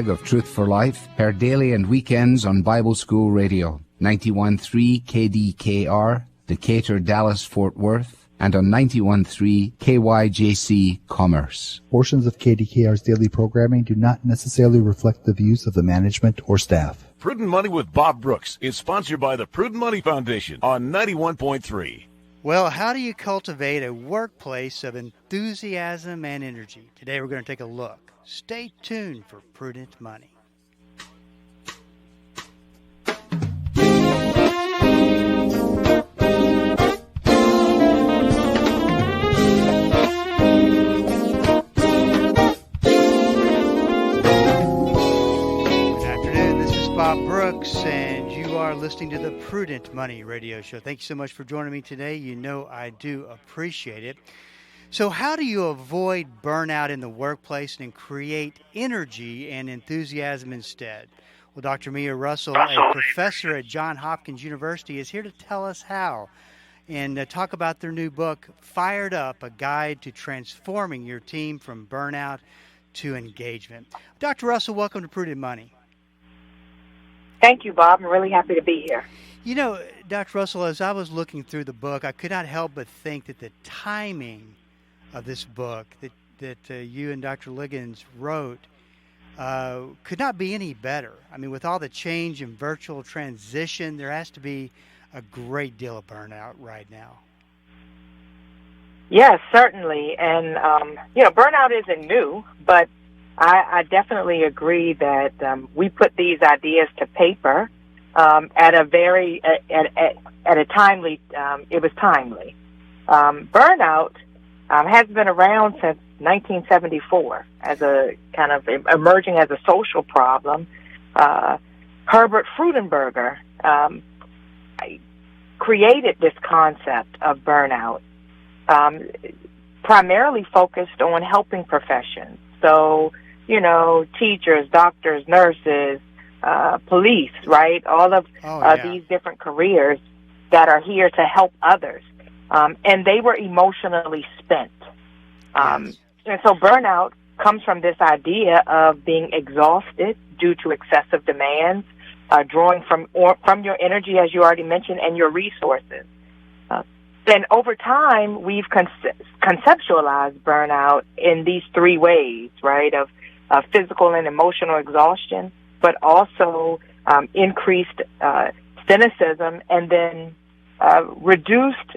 of Truth for Life, heard daily and weekends on Bible School Radio, 91.3 KDKR, Decatur, Dallas, Fort Worth, and on 91.3 KYJC Commerce. Portions of KDKR's daily programming do not necessarily reflect the views of the management or staff. Prudent Money with Bob Brooks is sponsored by the Prudent Money Foundation on 91.3. Well, how do you cultivate a workplace of enthusiasm and energy? Today we're going to take a look. Stay tuned for Prudent Money. Bob Brooks, and you are listening to the Prudent Money Radio Show. Thank you so much for joining me today. You know I do appreciate it. So how do you avoid burnout in the workplace and create energy and enthusiasm instead? Well, Dr. Mia Russell, a professor at John Hopkins University, is here to tell us how and talk about their new book, Fired Up, A Guide to Transforming Your Team from Burnout to Engagement. Dr. Russell, welcome to Prudent Money. Thank you, Bob. I'm really happy to be here. You know, Dr. Russell, as I was looking through the book, I could not help but think that the timing of this book that you and Dr. Liggins wrote could not be any better. I mean, with all the change and virtual transition, there has to be a great deal of burnout right now. Yes, certainly. And, burnout isn't new, but I definitely agree that we put these ideas to paper at a timely. It was timely. Burnout has been around since 1974 as a kind of emerging as a social problem. Herbert Freudenberger created this concept of burnout, primarily focused on helping professions. So, teachers, doctors, nurses, police, right? All of these different careers that are here to help others. And they were emotionally spent. And so burnout comes from this idea of being exhausted due to excessive demands, drawing from your energy, as you already mentioned, and your resources. Then over time, we've conceptualized burnout in these three ways, right, of physical and emotional exhaustion, but also increased cynicism, and then reduced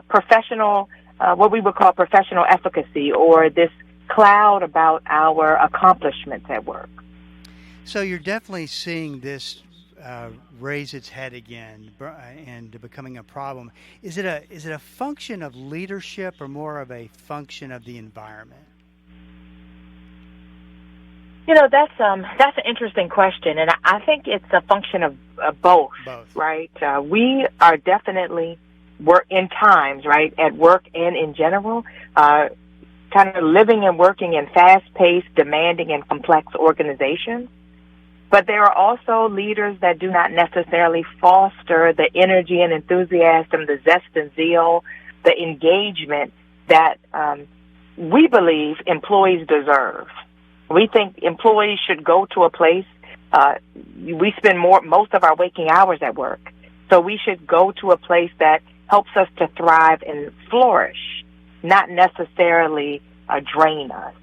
professional, what we would call professional efficacy, or this cloud about our accomplishments at work. So you're definitely seeing this raise its head again and becoming a problem. Is it a function of leadership or more of a function of the environment? That's an interesting question, and I think it's a function of both. Right? We are definitely in times, right, at work and in general, kind of living and working in fast-paced, demanding, and complex organizations. But there are also leaders that do not necessarily foster the energy and enthusiasm, the zest and zeal, the engagement that we believe employees deserve. We think employees should go to a place. We spend most of our waking hours at work, so we should go to a place that helps us to thrive and flourish, not necessarily drain us.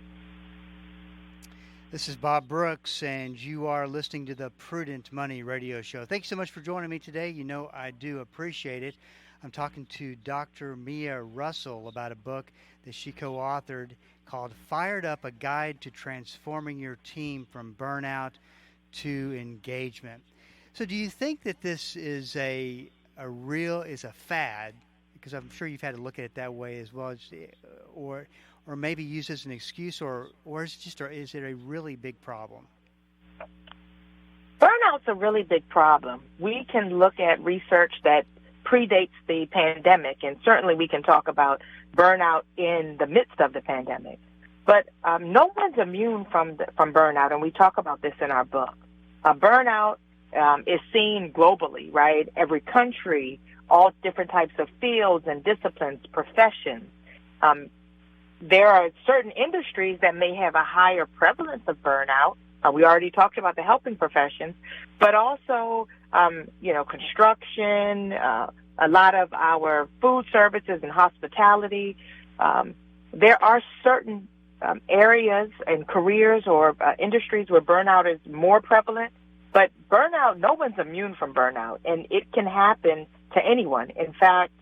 This is Bob Brooks, and you are listening to the Prudent Money Radio Show. Thank you so much for joining me today. You know I do appreciate it. I'm talking to Dr. Mia Russell about a book that she co-authored called Fired Up, A Guide to Transforming Your Team from Burnout to Engagement. So do you think that this is a fad? Because I'm sure you've had to look at it that way as well, or maybe use as an excuse, or is it a really big problem? Burnout's a really big problem. We can look at research that predates the pandemic, and certainly we can talk about burnout in the midst of the pandemic. But no one's immune from burnout, and we talk about this in our book. Burnout is seen globally, right? Every country, all different types of fields and disciplines, professions. There are certain industries that may have a higher prevalence of burnout, We already talked about the helping professions, but also, construction, a lot of our food services and hospitality. There are certain areas and careers or industries where burnout is more prevalent, but burnout, no one's immune from burnout, and it can happen to anyone. In fact,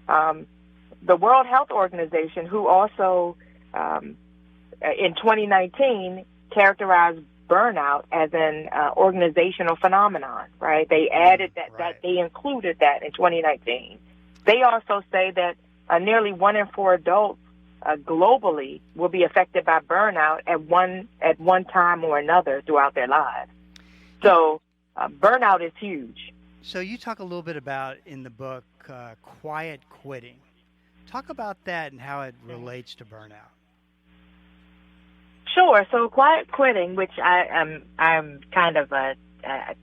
the World Health Organization, who also in 2019 characterized burnout as an organizational phenomenon, right? They added that they included that in 2019. They also say that nearly 1 in 4 adults globally will be affected by burnout at one time or another throughout their lives. So burnout is huge. So you talk a little bit about in the book quiet quitting. Talk about that and how it relates to burnout. Sure. So quiet quitting, which I'm kind of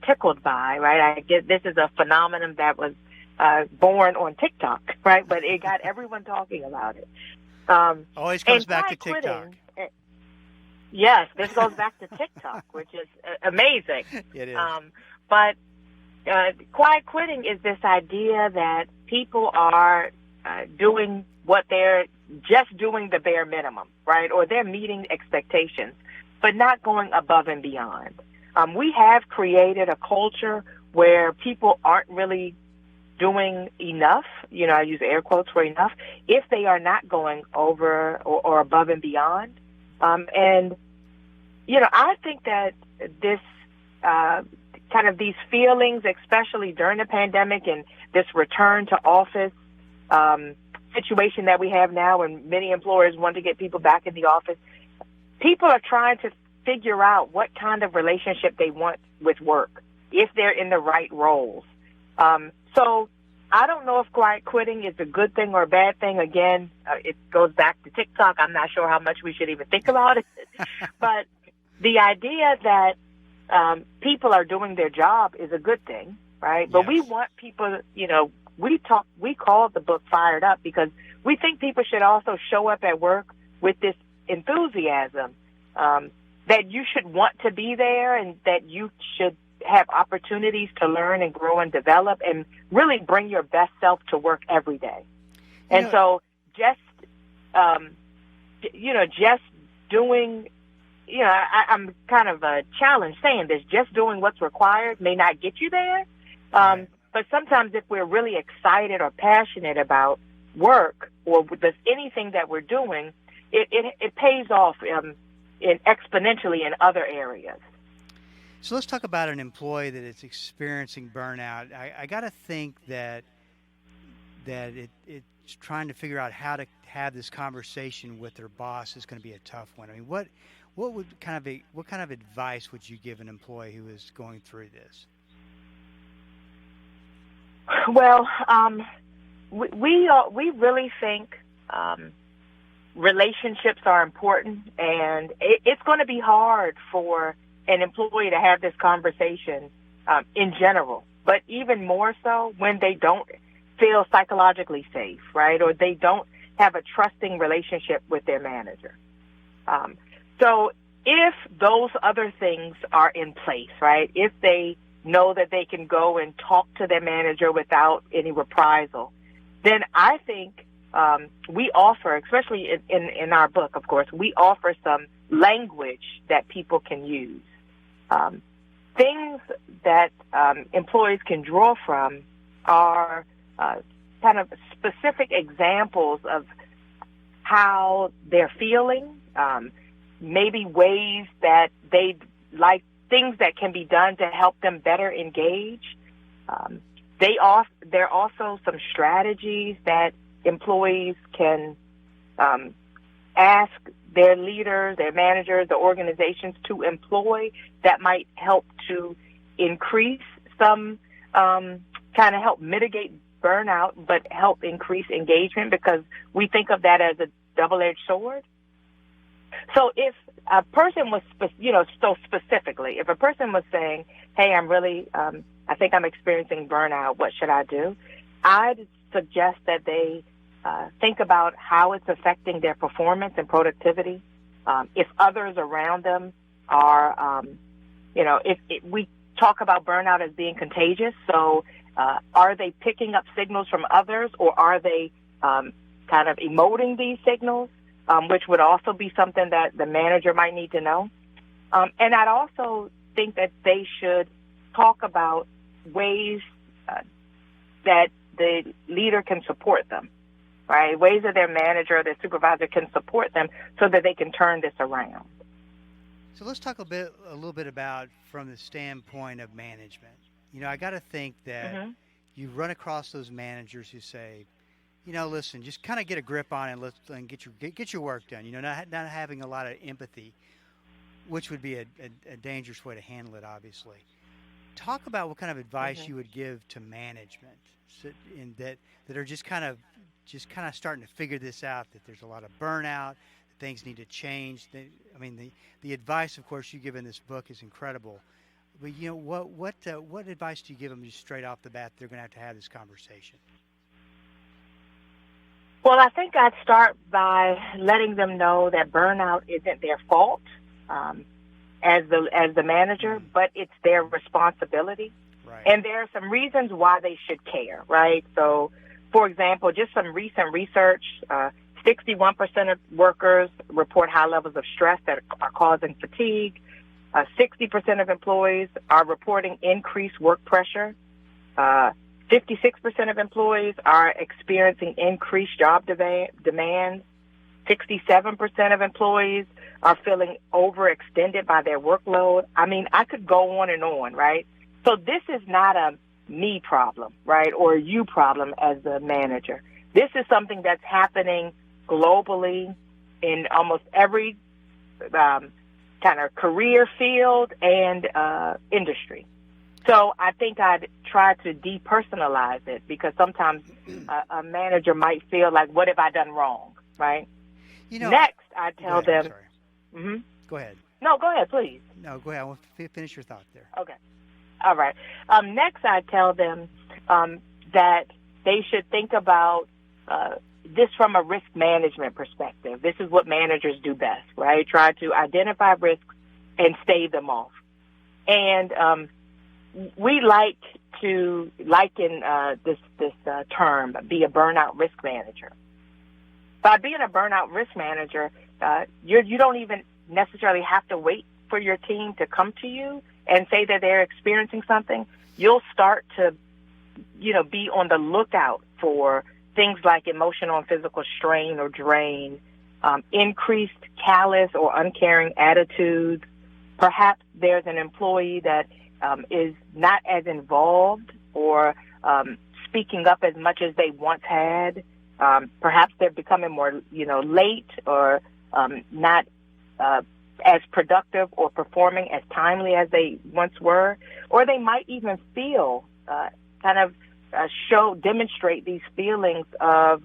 tickled by, right? I get this is a phenomenon that was born on TikTok, right? But it got everyone talking about it. Always comes back to TikTok. Yes, this goes back to TikTok, which is amazing. It is. But quiet quitting is this idea that people are doing what they're just doing the bare minimum, right? Or they're meeting expectations, but not going above and beyond. We have created a culture where people aren't really doing enough, I use air quotes for enough, if they are not going over or above and beyond. I think that this kind of these feelings, especially during the pandemic and this return to office situation that we have now, and many employers want to get people back in the office, people are trying to figure out what kind of relationship they want with work, if they're in the right roles. So I don't know if quiet quitting is a good thing or a bad thing. Again, it goes back to TikTok. I'm not sure how much we should even think about it. But the idea that people are doing their job is a good thing, right? But we want people, we call the book Fired Up because we think people should also show up at work with this enthusiasm, that you should want to be there and that you should have opportunities to learn and grow and develop and really bring your best self to work every day. And so just doing, I'm kind of challenged saying this, just doing what's required may not get you there. But sometimes if we're really excited or passionate about work or with anything that we're doing, it pays off exponentially in other areas. So let's talk about an employee that is experiencing burnout. I got to think that it's trying to figure out how to have this conversation with their boss is going to be a tough one. I mean, what kind of advice would you give an employee who is going through this? Well, we really think relationships are important, and it's going to be hard for an employee to have this conversation in general, but even more so when they don't feel psychologically safe, right? Or they don't have a trusting relationship with their manager. So if those other things are in place, right? If they know that they can go and talk to their manager without any reprisal, then I think we offer, especially in our book, of course, we offer some language that people can use. Things that employees can draw from are kind of specific examples of how they're feeling, maybe ways that they'd like, things that can be done to help them better engage. There are also some strategies that employees can ask their leaders, their managers, the organizations to employ that might help to increase some, kind of help mitigate burnout, but help increase engagement, because we think of that as a double-edged sword. So if a person was, so specifically, if a person was saying, hey, I'm really, I think I'm experiencing burnout, what should I do? I'd suggest that they think about how it's affecting their performance and productivity. If others around them are, if we talk about burnout as being contagious, so are they picking up signals from others, or are they kind of emoting these signals, which would also be something that the manager might need to know. And I'd also think that they should talk about ways that the leader can support them, right? Ways that their manager or their supervisor can support them so that they can turn this around. So let's talk a little bit about from the standpoint of management. I got to think that you run across those managers who say, listen, just kind of get a grip on it and get your work done. Not having a lot of empathy, which would be a dangerous way to handle it, obviously. Talk about what kind of advice you would give to management that are just kind of starting to figure this out, that there's a lot of burnout, that things need to change. The advice, of course, you give in this book is incredible. But what advice do you give them just straight off the bat? They're going to have this conversation. Well, I think I'd start by letting them know that burnout isn't their fault as the manager, but it's their responsibility. Right. And there are some reasons why they should care, right? So, for example, just some recent research, 61% of workers report high levels of stress that are causing fatigue. 60% of employees are reporting increased work pressure. 56% of employees are experiencing increased job demands. 67% of employees are feeling overextended by their workload. I could go on, right? So this is not a me problem, right, or a you problem as the manager. This is something that's happening globally in almost every kind of career field and industry. So I think I'd try to depersonalize it, because sometimes a manager might feel like, what have I done wrong, right? Next, I tell them. Go ahead. No, go ahead, please. No, go ahead. I want to finish your thought there. Okay. All right. Next, I tell them that they should think about this from a risk management perspective. This is what managers do best, right? Try to identify risks and stave them off. And we like to liken this term, be a burnout risk manager. By being a burnout risk manager, you don't even necessarily have to wait for your team to come to you and say that they're experiencing something. You'll start to, be on the lookout for things like emotional and physical strain or drain, increased callous or uncaring attitudes. Perhaps there's an employee that is not as involved or speaking up as much as they once had. Perhaps they're becoming more, late or not as productive or performing as timely as they once were. Or they might even feel demonstrate these feelings of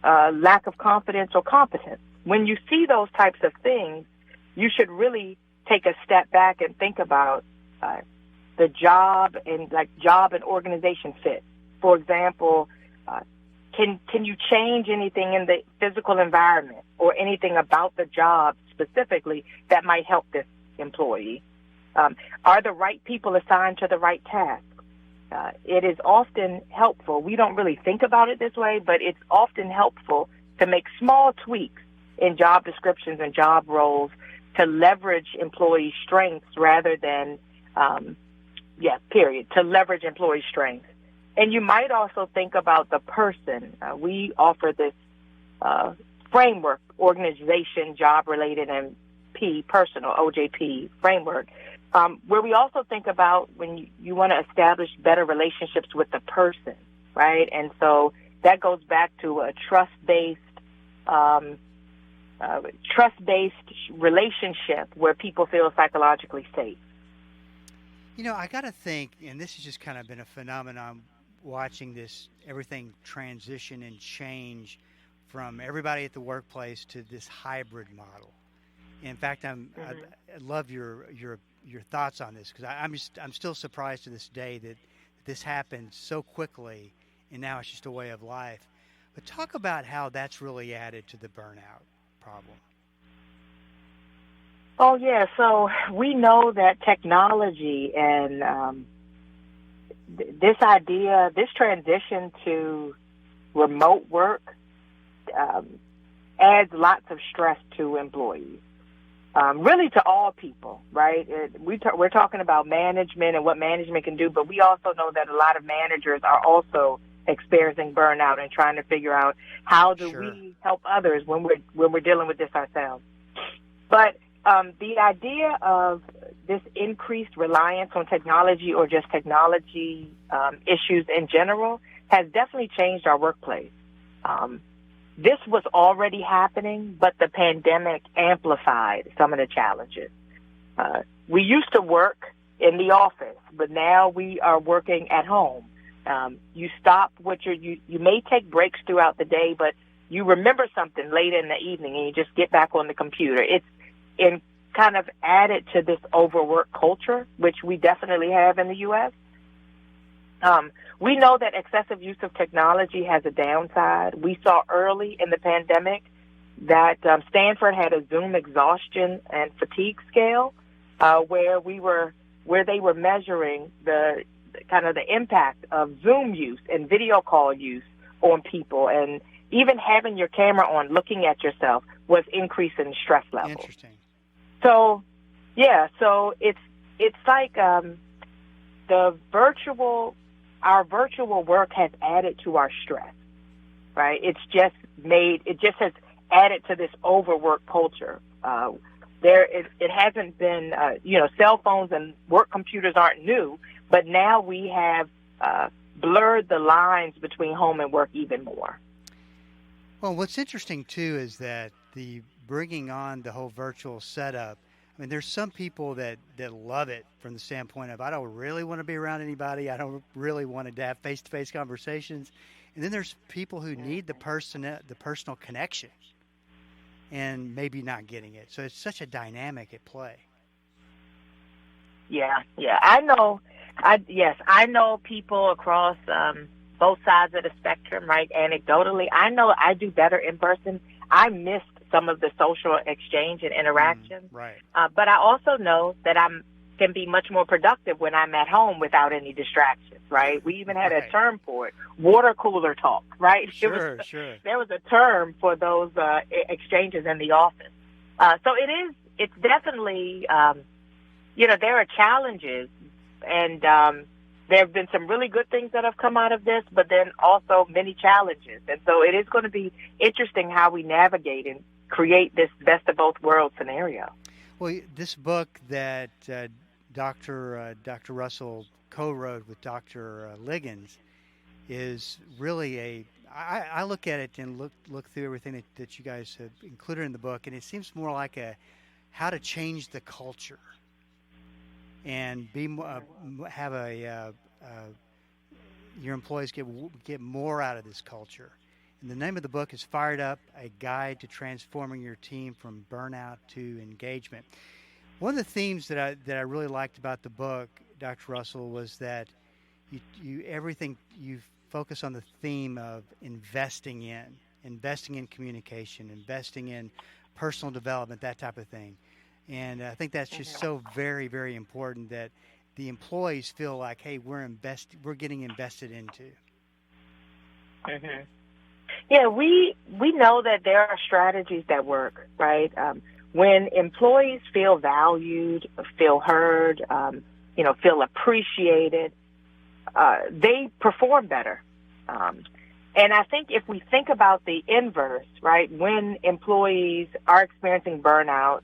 lack of confidence or competence. When you see those types of things, you should really take a step back and think about the job and organization fit. For example, can you change anything in the physical environment or anything about the job specifically that might help this employee? Are the right people assigned to the right tasks? It is often helpful. We don't really think about it this way, but it's often helpful to make small tweaks in job descriptions and job roles to leverage employee strengths rather than, to leverage employee strengths. And you might also think about the person. We offer this framework, organization, job-related, and personal, OJP framework, where we also think about when you want to establish better relationships with the person, right? And so that goes back to a trust-based relationship where people feel psychologically safe. I got to think, and this has just kind of been a phenomenon, watching everything transition and change from everybody at the workplace to this hybrid model. In fact, I love your thoughts on this, because I'm still surprised to this day that this happened so quickly, and now it's just a way of life. But talk about how that's really added to the burnout problem. Oh, yeah. So we know that technology and this transition to remote work adds lots of stress to employees, really to all people, right? We're talking about management and what management can do, but we also know that a lot of managers are also experiencing burnout and trying to figure out how do we help others when we're dealing with this ourselves. But the idea of this increased reliance on technology or just technology issues in general has definitely changed our workplace. This was already happening, but the pandemic amplified some of the challenges. We used to work in the office, but now we are working at home. You stop you may take breaks throughout the day, but you remember something late in the evening and you just get back on the computer. It's kind of added to this overwork culture, which we definitely have in the U.S. We know that excessive use of technology has a downside. We saw early in the pandemic that Stanford had a Zoom exhaustion and fatigue scale where they were measuring the impact of Zoom use and video call use on people, and even having your camera on, looking at yourself, was increasing stress levels. Interesting. So, yeah, so it's like our virtual work has added to our stress, right? It just has added to this overwork culture. It hasn't been, cell phones and work computers aren't new, but now we have blurred the lines between home and work even more. Well, what's interesting, too, is that the bringing on the whole virtual setup, I mean, there's some people that love it from the standpoint of, I don't really want to be around anybody. I don't really want to have face-to-face conversations. And then there's people who need the personal connection and maybe not getting it. So it's such a dynamic at play. Yeah. I know people across both sides of the spectrum, right? Anecdotally, I know I do better in person. I missed some of the social exchange and interaction. Right. But I also know that I can be much more productive when I'm at home without any distractions, right? We even had a term for it, water cooler talk, right? Sure. There was a term for those exchanges in the office. So it's definitely, there are challenges, and there have been some really good things that have come out of this, but then also many challenges. And so it is going to be interesting how we navigate and create this best of both worlds scenario. Well, this book that Dr. Russell co-wrote with Dr. Liggins is really I look at it and look through everything that you guys have included in the book, and it seems more like how to change the culture and have your employees get more out of this culture. And the name of the book is Fired Up, A Guide to Transforming Your Team from Burnout to Engagement. One of the themes that I really liked about the book, Dr. Russell, was that you focus on the theme of investing in communication, investing in personal development, that type of thing. And I think that's just so very, very important that the employees feel like, hey, we're getting invested into. Mm-hmm. Yeah, we know that there are strategies that work, right? When employees feel valued, feel heard, feel appreciated, they perform better. And I think if we think about the inverse, right, when employees are experiencing burnout,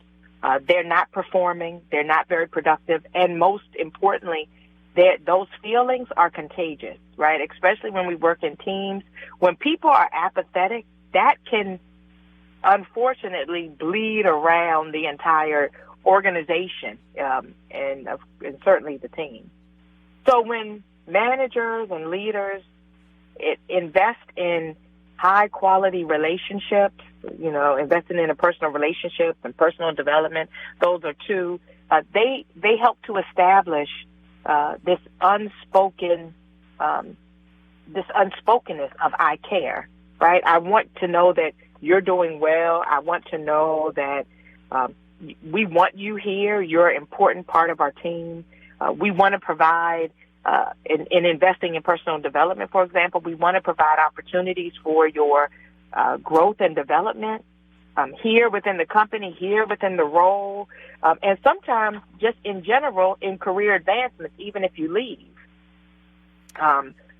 they're not performing, they're not very productive, and most importantly, those feelings are contagious, right? Especially when we work in teams. When people are apathetic, that can unfortunately bleed around the entire organization and certainly the team. So when managers and leaders invest in high-quality relationships, investing in a personal relationship and personal development, those are two, they help to establish this unspokenness of I care, right? I want to know that you're doing well. I want to know that we want you here. You're an important part of our team. We want to provide, in investing in personal development, for example, we want to provide opportunities for your growth and development here within the company, here within the role, and sometimes just in general in career advancements, even if you leave.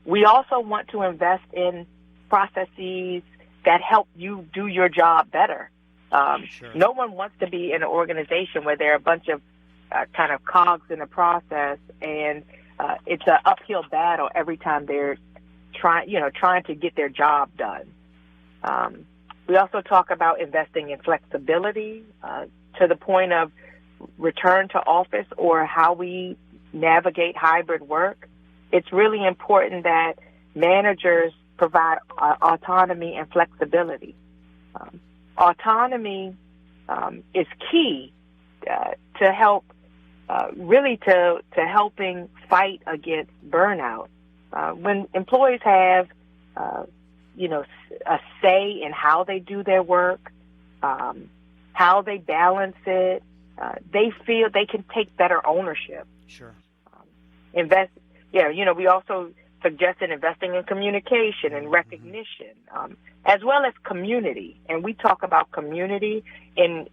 We also want to invest in processes that help you do your job better. Sure. No one wants to be in an organization where there are a bunch of kind of cogs in the process, and it's an uphill battle every time they're trying to get their job done. We also talk about investing in flexibility to the point of return to office or how we navigate hybrid work. It's really important that managers provide autonomy and flexibility. Autonomy is key to help, really to helping fight against burnout. When employees have, a say in how they do their work, how they balance it, they feel they can take better ownership. Sure. We also suggested investing in communication and recognition, as well as community. And we talk about community in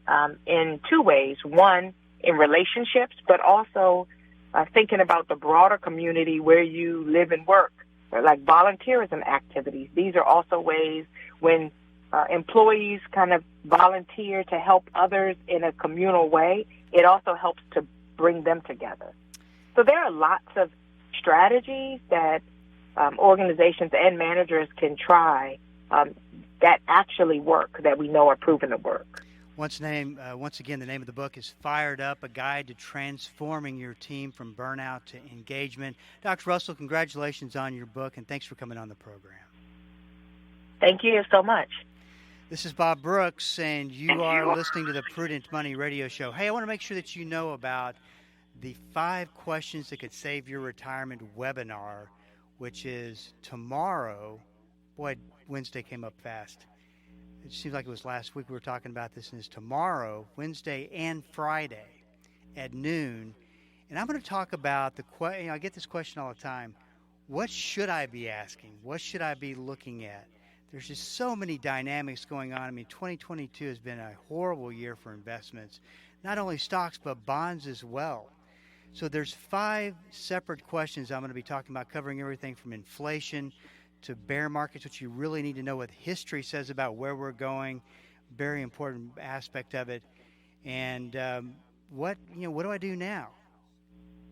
two ways. One, in relationships, but also thinking about the broader community where you live and work, like volunteerism activities. These are also ways when employees kind of volunteer to help others in a communal way. It also helps to bring them together. So there are lots of strategies that organizations and managers can try that actually work, that we know are proven to work. Once again, the name of the book is Fired Up, A Guide to Transforming Your Team from Burnout to Engagement. Dr. Russell, congratulations on your book, and thanks for coming on the program. Thank you so much. This is Bob Brooks, and you are listening to the Prudent Money Radio Show. Hey, I want to make sure that you know about the 5 questions that could save your retirement webinar, which is tomorrow. Boy, Wednesday came up fast. It seems like it was last week we were talking about this, and it's tomorrow, Wednesday and Friday at noon. And I'm going to talk about I get this question all the time. What should I be asking? What should I be looking at? There's just so many dynamics going on. I mean, 2022 has been a horrible year for investments, not only stocks, but bonds as well. So there's 5 separate questions I'm going to be talking about, covering everything from inflation to bear markets, which you really need to know what history says about where we're going. Very important aspect of it. And what do I do now?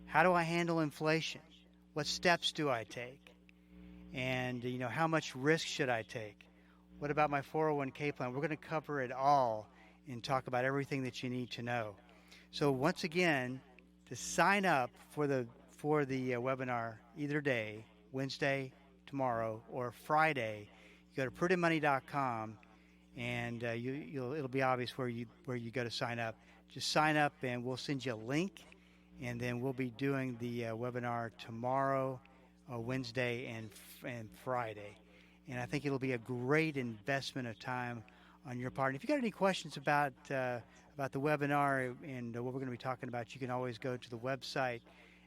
How do I handle inflation? What steps do I take? And how much risk should I take? What about my 401k plan? We're going to cover it all and talk about everything that you need to know. So once again, to sign up for the webinar either day, Wednesday, tomorrow, or Friday, you go to prudentmoney.com, and it'll be obvious where you go to sign up. Just sign up, and we'll send you a link, and then we'll be doing the webinar tomorrow, Wednesday, and Friday. And I think it'll be a great investment of time on your part. And if you got any questions about the webinar and what we're going to be talking about, you can always go to the website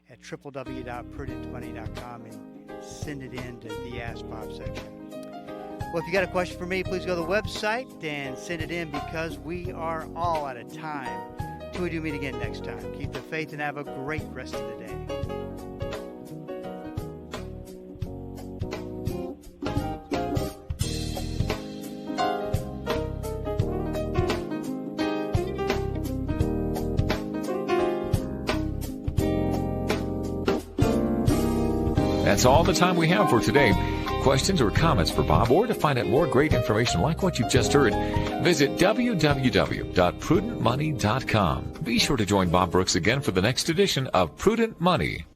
at www.prudentmoney.com and send it in to the Ask Bob section. Well, if you got a question for me, please go to the website and send it in, because we are all out of time. Till we do meet again next time, keep the faith and have a great rest of the day. That's all the time we have for today. Questions or comments for Bob, or to find out more great information like what you've just heard, visit www.prudentmoney.com. Be sure to join Bob Brooks again for the next edition of Prudent Money.